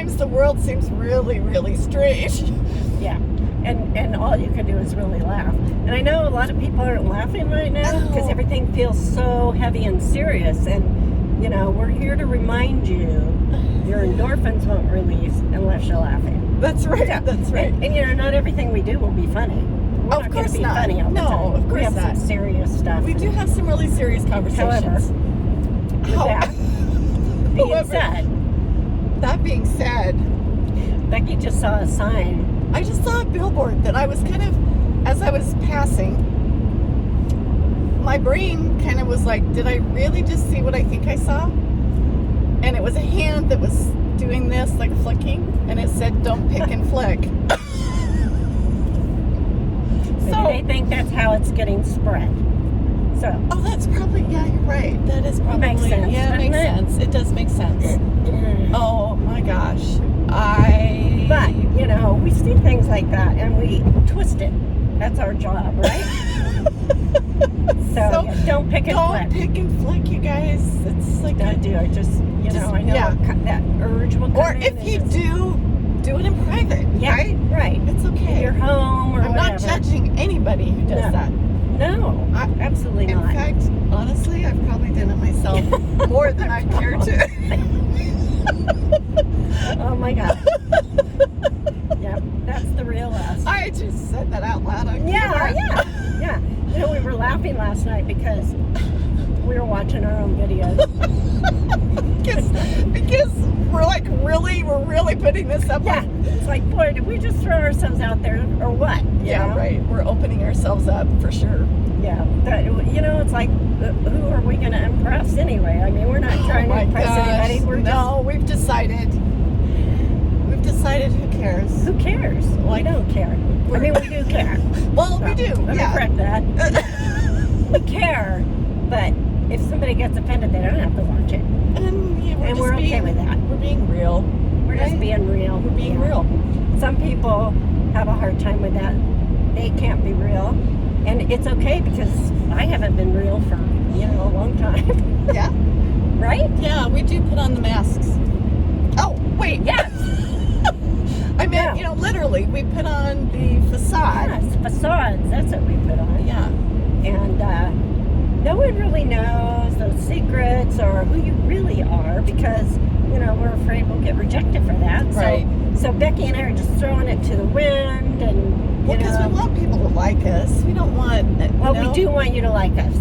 times the world seems really, really strange. Yeah. And all you can do is really laugh. And I know a lot of people aren't laughing right now because everything feels so heavy and serious. And, you know, we're here to remind you your endorphins won't release unless you're laughing. That's right. Yeah. That's right. And, you know, not everything we do will be funny. We're Of course not. Funny all the No, time. of course we have not. some serious stuff. We do have some really serious conversations. However, with that being said, Becki just saw a sign. I just saw a billboard that I was kind of, as I was passing, my brain kind of was like, did I really just see what I think I saw? And it was a hand that was doing this, like flicking, and it said, don't pick and flick. So they think that's how it's getting spread. So. Oh, that's probably, yeah, you're right. That is probably, makes sense, yeah, it makes sense. It does make sense. Oh my gosh. But, you know, we see things like that and we twist it. That's our job, right? So yeah, don't pick and flick. Don't pick and flick, you guys. It's like don't do it. Just, you know, I know that urge will come or if you do it in private. Yeah, right. It's okay. In your home or I'm whatever. not judging anybody who does that. No, absolutely not. In fact, honestly, I've probably done it myself more than I care to. Oh my God. Yep, that's the real us. I just said that out loud on camera. Yeah. You know, we were laughing last night because we were watching our own videos. because we're really putting this up. Yeah. It's like, boy, did we just throw ourselves out there or what? Yeah, right. We're opening ourselves up for sure. Yeah. You know, it's like, who are we going to impress anyway? I mean, we're not trying to impress anybody. We've decided. We've decided who cares. Who cares? We don't care. I mean, we do care. Well, we do. Let me correct that. We care, but if somebody gets offended, they don't have to watch it. And we're okay with that. We're being real. We're just being real. We're being real. Some people have a hard time with that. They can't be real. And it's okay because I haven't been real for, you know, a long time. Yeah. Right? Yeah, we do put on the masks. Oh, wait. Yes. I mean, you know, literally, we put on the facade. Yes, facades. That's what we put on. Yeah. And no one really knows those secrets or who you really are because, you know, we're afraid we'll get rejected for that. Right. So Becki and I are just throwing it to the wind and, because we want people to like us. We don't want... Well, we do want you to like us.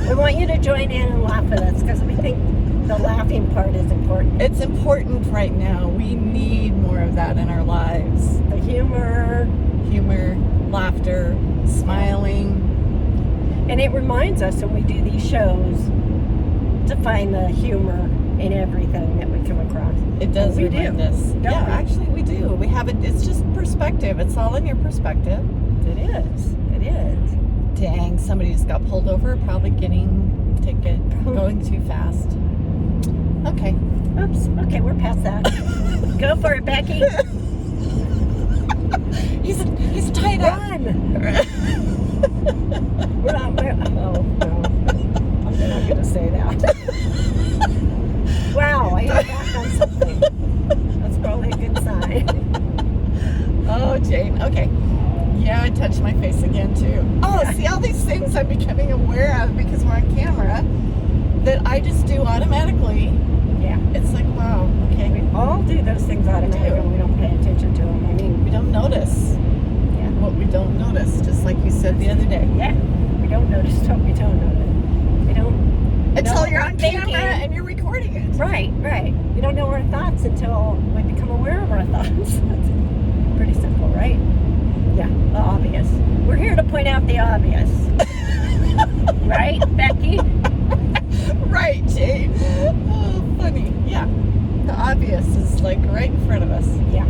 We want you to join in and laugh with us because we think the laughing part is important. It's important right now. We need more of that in our lives. The humor, laughter, smiling. And it reminds us when we do these shows to find the humor in everything that we come across. It does remind us. Yeah, actually we do. We have it. It's just perspective. It's all in your perspective. It is. It is. Dang, somebody just got pulled over, probably getting a ticket, going too fast. Okay. Oops. Okay, we're past that. Go for it, Becki. He's tied up. We're not. Oh no. I'm not gonna say that. Wow, I hit back on something. That's probably a good sign. Oh, Jane. Okay. Yeah, I touched my face again too. Oh, see all these things I'm becoming aware of because we're on camera that I just do automatically. Yeah. It's like, wow, okay. We all do those things automatically and we don't pay attention to them. I mean, we don't notice. Yeah. What we don't notice, just like you said the other day. Yeah. We don't notice what we don't notice. We don't. Until you're on camera and you're recording it. Right. You don't know our thoughts until we become aware of our thoughts. That's pretty simple, right? Yeah, the obvious. We're here to point out the obvious. Right, Becki? Right, Jane. Oh, funny. Yeah. The obvious is like right in front of us. Yeah,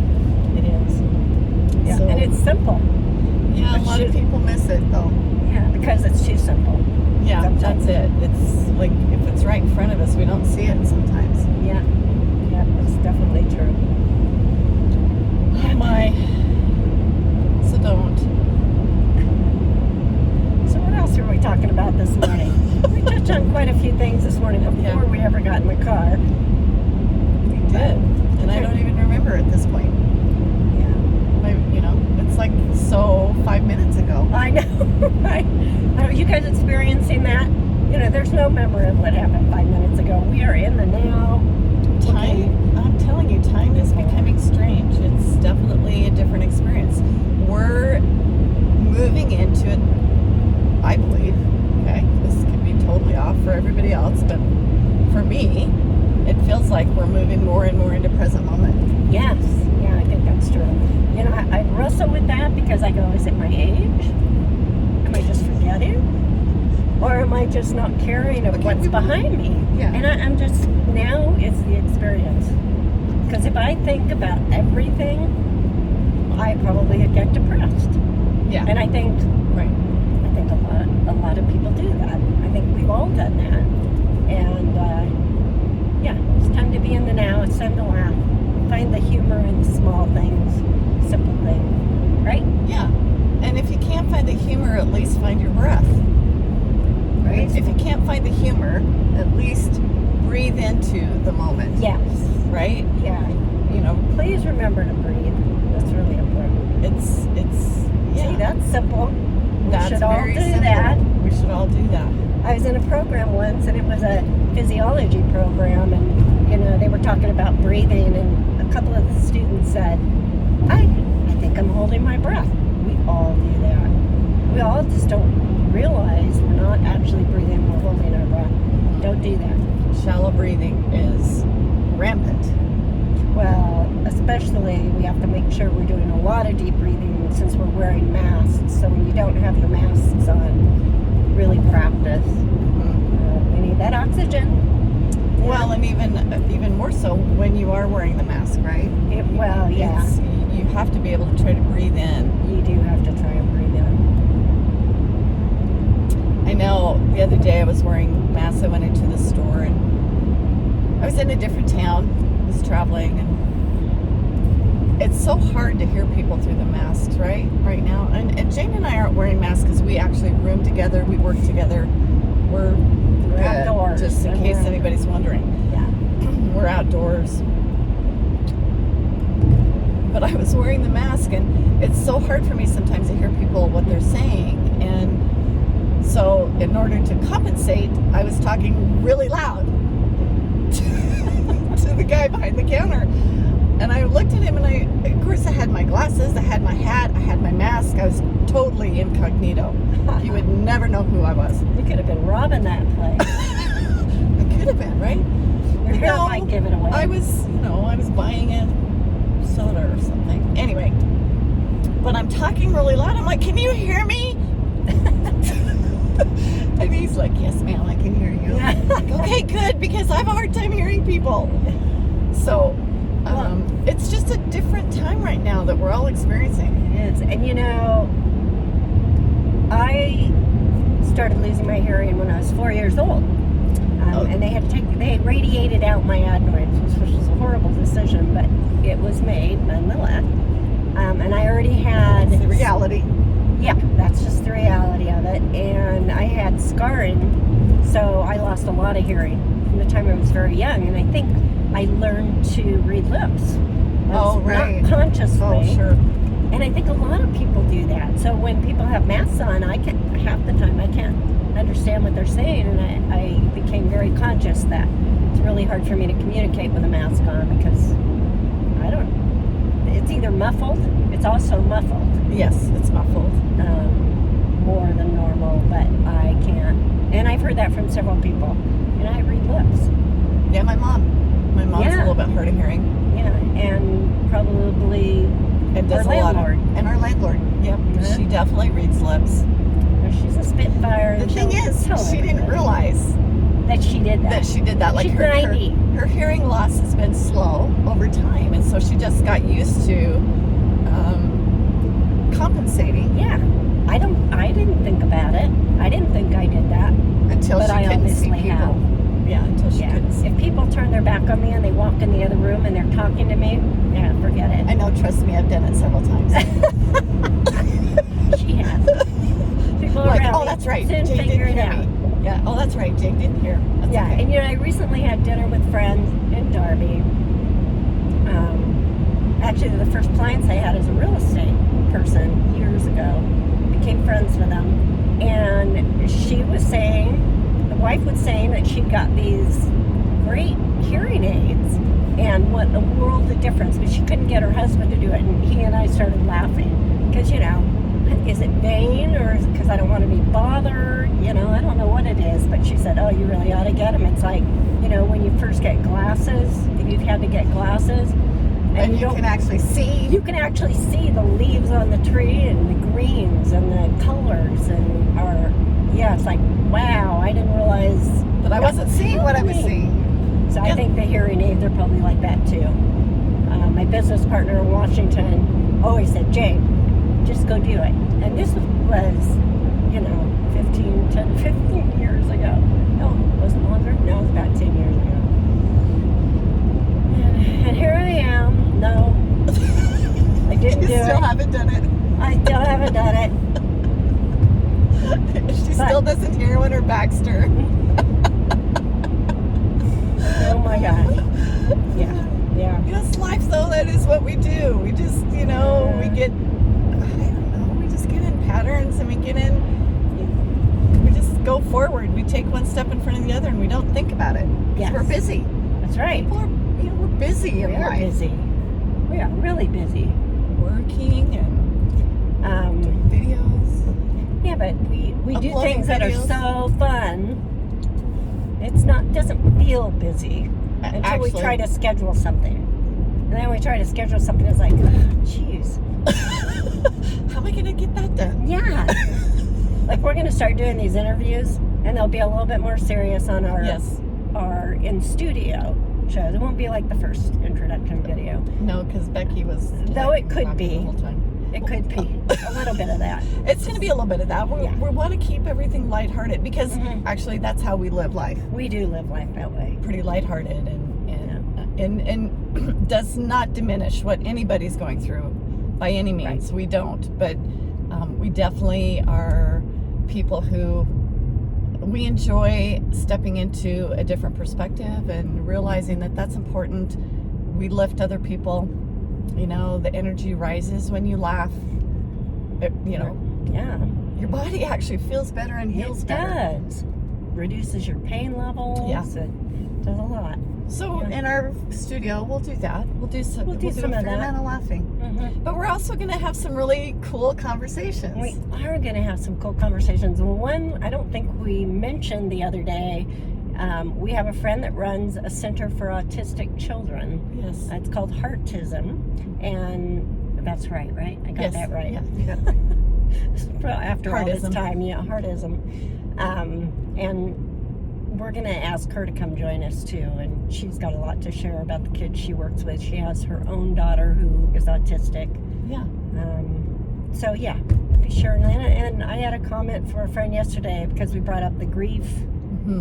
it is. Yeah, and it's simple. Yeah, a lot of people miss it though. Yeah, because it's too simple. Yeah, that's it. It's like if it's right in front of us, we don't see it sometimes. Yeah, that's definitely true. Oh my. So don't. So what else are we talking about this morning? We touched on quite a few things this morning before we ever got in the car. We did. And I don't even remember there's no memory of what happened 5 minutes ago. We are in the now. Time, I'm telling you, time is becoming strange. It's definitely a different experience. We're moving into it, I believe. Okay, this could be totally off for everybody else, but for me, it feels like we're moving more and more into present moment. Yes. Yeah, I think that's true. You know, I wrestle with that because I go, is it my age? Am I just forgetting? Or am I just not caring of what's behind me? Yeah. And I'm just, now it's the experience. Because if I think about everything, I probably would get depressed. Yeah. And I think, Right. I think a lot of people do that. I think we've all done that. And yeah, it's time to be in the now. It's time to laugh. Find the humor in the small things, simple things, right? Yeah. And if you can't find the humor, at least find your breath. Right? If you can't find the humor, at least breathe into the moment. Yes. Right? Yeah. You know, Please remember to breathe. That's really important. it's yeah. See, that's simple. We That's should all very do simple. that. We should all do that. I was in a program once, and it was a physiology program, and you know they were talking about breathing, and a couple of the students said, I think I'm holding my breath." We all do that. We all just don't realize we're not actually breathing; we're holding our breath. Don't do that. Shallow breathing is rampant. Well, especially we have to make sure we're doing a lot of deep breathing since we're wearing masks. So when you don't have your masks on, really practice. We need that oxygen. Yeah. Well, and even more so when you are wearing the mask, right? Well, yeah. You have to be able to try to breathe in. You do have to try and breathe in. I know the other day I was wearing masks. I went into the store and I was in a different town. I was traveling, and it's so hard to hear people through the masks, right now. And Jane and I aren't wearing masks because we actually room together, we work together, we're good, outdoors, just in case anybody's wondering. Yeah. We're outdoors. But I was wearing the mask, and it's so hard for me sometimes to hear people what they're saying. And so in order to compensate, I was talking really loud to the guy behind the counter. And I looked at him, and of course I had my glasses, I had my hat, I had my mask. I was totally incognito. You would never know who I was. You could have been robbing that place. I could have been, right? Your hair might give it away. I was buying a soda or something. Anyway, but I'm talking really loud. I'm like, "Can you hear me?" And he's like, "Yes, ma'am, I can hear you." I'm like, "Okay, good, because I have a hard time hearing people." So, it's just a different time right now that we're all experiencing. It is. And you know, I started losing my hearing when I was 4 years old. And they radiated out my adenoids, which was a horrible decision, but it was made nonetheless. And I already had It's the reality. Yeah, that's just the reality of it. And I had scarring, so I lost a lot of hearing from the time I was very young. And I think I learned to read lips. Right. Not consciously. Oh, sure. And I think a lot of people do that. So when people have masks on, half the time I can't understand what they're saying, and I became very conscious that it's really hard for me to communicate with a mask on because it's either muffled, it's also muffled. Yes, it's muffled. More than normal, but I can't. And I've heard that from several people. And I read lips. Yeah, my mom's a little bit hard of hearing. Yeah, and probably And does our a lot of, landlord. and our landlord. Yep, she definitely reads lips. She's a spitfire. The thing is, she didn't realize that she did that. Like she's 90. her hearing loss has been slow over time, and so she just got used to compensating. Yeah, I didn't think about it. I didn't think I did that Until but she I couldn't see obviously people. have. Yeah, until she Yeah. couldn't see. If people turn their back on me and they walk in the other room and they're talking to me, yeah, forget it. I know, trust me, I've done it several times. She has. People Like, around oh, me that's right, soon Jake figure didn't it hear out. me. Yeah, oh, that's right, Jake didn't hear. That's Yeah, okay. and you know, I recently had dinner with friends in Darby. Actually, the first clients I had as a real estate person years ago, became friends with them, and she was saying, the wife was saying that she got these great hearing aids and what a world of difference, but she couldn't get her husband to do it, and he and I started laughing because, you know, is it vain or is it because I don't want to be bothered? You know, I don't know what it is, but she said, oh, you really ought to get them. It's like, you know, when you first get glasses, if you've had to get glasses, and you can actually see. You can actually see the leaves on the tree and the greens and the colors and it's like, wow, I didn't realize But I wasn't seeing what I was seeing. So I think the hearing aids are probably like that too. My business partner in Washington always said, Jane, just go do it. And this was, you know, 15 years ago. No, was it longer? No, it was about 10 years ago. And here I am. No, I didn't do it. You still haven't done it. I still haven't done it. She still doesn't hear when her back's turned. Oh my gosh. Yeah. Yes, life though, that is what we do. We just, you know, we get, I don't know, we just get in patterns and we just go forward. We take one step in front of the other and we don't think about it. Yes. We're busy. That's right. People are, you know, we're busy in life. We are busy. We are really busy. Working and doing videos. Yeah, but we do things that are videos. so fun. Doesn't feel busy until we try to schedule something. And then we try to schedule something, it's like, jeez. How am I going to get that done? Yeah. Like we're going to start doing these interviews and they'll be a little bit more serious on our in-studio shows. It won't be like the first introduction video. No, because Becki was... Though it could be. The whole time. It could be a little bit of that. It's going to be a little bit of that. We want to keep everything lighthearted because actually that's how we live life. We do live life that way. Pretty lighthearted and does not diminish what anybody's going through by any means. Right. We don't. But we definitely are people who we enjoy stepping into a different perspective and realizing that that's important. We lift other people. You know, the energy rises when you laugh. You know, your body actually feels better and heals better. It does. Reduces your pain levels. Yeah. It does a lot. So in our studio, we'll do that. We'll do some of that. Amount of laughing. Mm-hmm. But we're also going to have some really cool conversations. We are going to have some cool conversations. One, I don't think we mentioned the other day. We have a friend that runs a center for autistic children. Yes. It's called Heartism. And that's right? I got that right. Yeah, you got it right. After all this time, Heartism. And we're going to ask her to come join us too. And she's got a lot to share about the kids she works with. She has her own daughter who is autistic. Yeah. So yeah, be sure. And I had a comment for a friend yesterday because we brought up the grief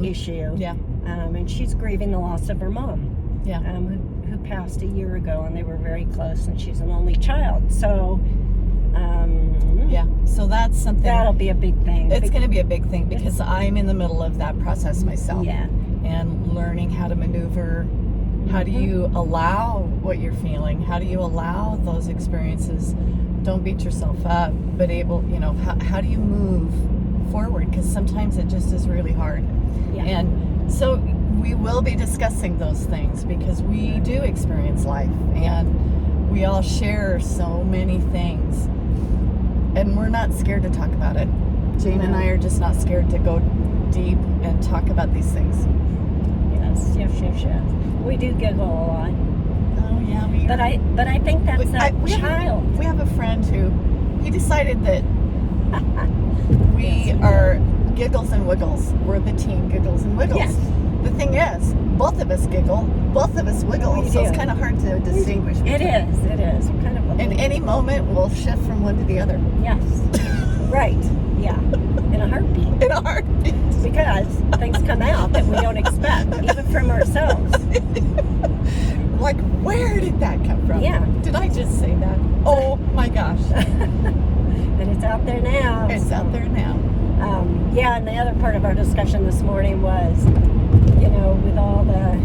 issue. Yeah. And she's grieving the loss of her mom. Yeah. Who passed a year ago, and they were very close, and she's an only child. So yeah. So that's something that'll be a big thing. It's going to be a big thing because I'm in the middle of that process myself. Yeah. And learning how to maneuver. How do you allow what you're feeling? How do you allow those experiences? Don't beat yourself up, but how do you move forward? Because sometimes it just is really hard. Yeah. And so we will be discussing those things because we do experience life and we all share so many things. And we're not scared to talk about it. Jane and I are just not scared to go deep and talk about these things. Yes. We do giggle a lot. Oh yeah, but I think that's child. We have a friend who he decided that we are giggles and wiggles. We're the team giggles and wiggles. Yes. The thing is, both of us giggle, both of us wiggle, so it's kind of hard to distinguish. It is. We're kind of in any moment, we'll shift from one to the other. Yes. Right. Yeah. In a heartbeat. Because things come out that we don't expect, even from ourselves. Like, where did that come from? Yeah. Did I just say that? Oh my gosh. And it's out there now. Out there now. And the other part of our discussion this morning was, with all the,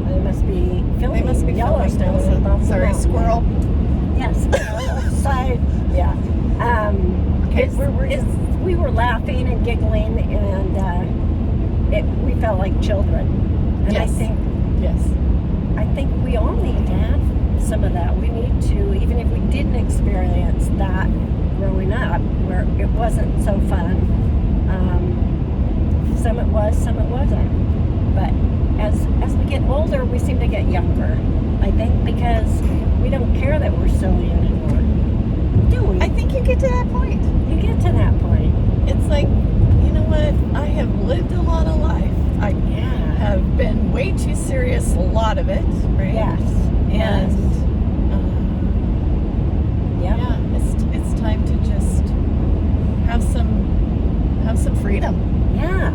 they must be filming Yellowstone. Sorry, squirrel. Yes. Side. Yeah. Okay, we were laughing and giggling, and we felt like children. And Yes. I think we all need to have some of that. We need to, even if we didn't experience that growing up, where it wasn't so fun. Some it was, some it wasn't. But as we get older, we seem to get younger. I think because we don't care that we're silly anymore. Do we? I think you get to that point. You get to that point. It's like, you know what? I have lived a lot of life. I have been way too serious, a lot of it, right? Yes. And it's time to just have some freedom. Yeah.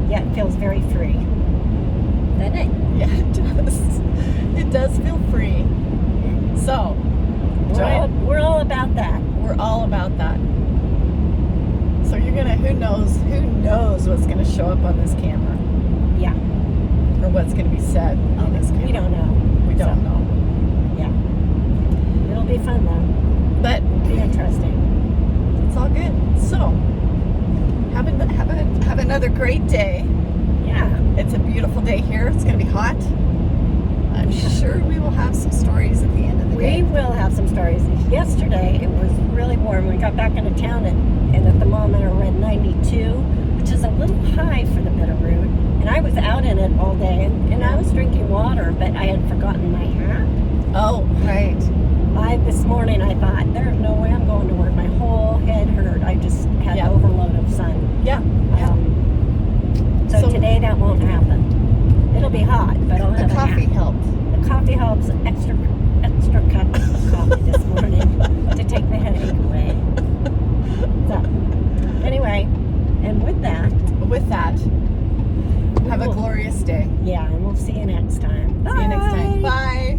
Yeah, it feels very free. Doesn't it? Yeah, it does. It does feel free. So, We're all about that. we're all about that. So you're gonna, who knows what's gonna show up on this camera, Yeah. or what's gonna be said on this camera. We don't know. We don't know. Yeah. It'll be fun though. But It'll be interesting. it's all good. So, have another great day. Yeah. It's a beautiful day here. It's gonna be hot. I'm sure we will have some stories at the end of the day. We will have some stories. Yesterday it was really warm. We got back into town and the thermometer read 92, which is a little high for the Bitterroot. And I was out in it all day and I was drinking water, but I had forgotten my hat. Oh, right. This morning I thought, there's no way I'm going to work. My whole head hurt. I just had overload of sun. Yeah. So today that won't happen. It'll be hot, but I'll have the coffee a hat. helped. The coffee helps, an extra cup of coffee this morning to take the headache away. So, anyway, and with that, have a glorious day. yeah, and we'll see you next time. Bye. See you next time. Bye.